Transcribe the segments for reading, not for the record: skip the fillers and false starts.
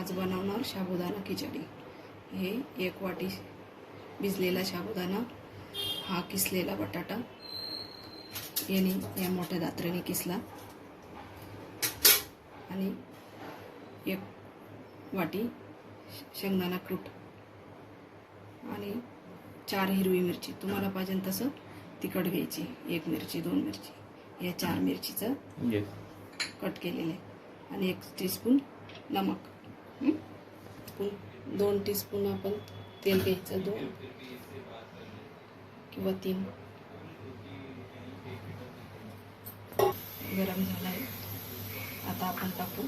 आज बनवणार साबुदाणा खिचडी। हे 1 वाटी भिजलेला साबुदाणा, हा किसलेला बटाटा याने या मोठ्या दात्र्याने किसला आणि 1 वाटी शेंगदाणा कूट आणि 4 हिरवी मिरची, तुम्हाला पाहिजे तसं तिखट घ्यायची, 1 मिरची 2 मिरची, या 4 मिरचीचं कट केलेले आणि 1 टीस्पून नमक, 2 टीस्पून आपण तेल घ्यायचं, 2 किंवा 3। गरम झाला आहे, आता आपण टाकू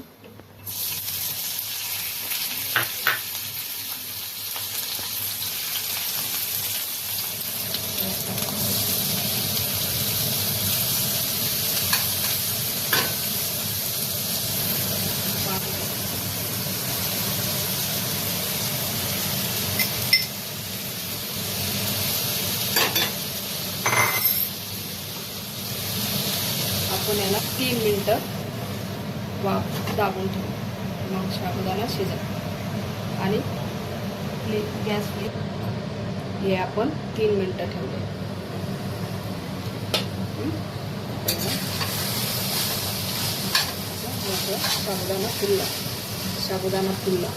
आपण याला 3 मिनिटं वाफ दाबून ठेवू, मग साबुदाणा शिजेल। आणि गॅस फ्लेम हे आपण 3 मिनिटं ठेवले। साबुदाणा फुलला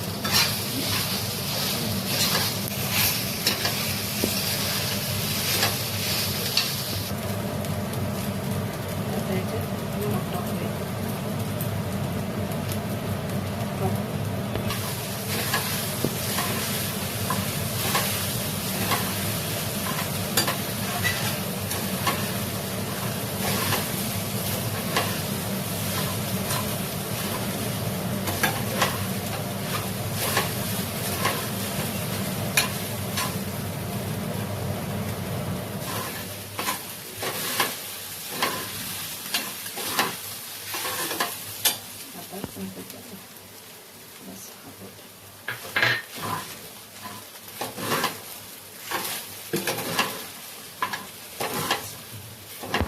बस।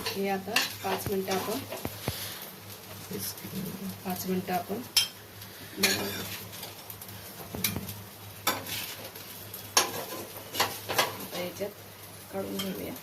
हे आता 5 मिनिटं आपण 5 मिनिटं आपण आता याच्यात काढून घेऊया।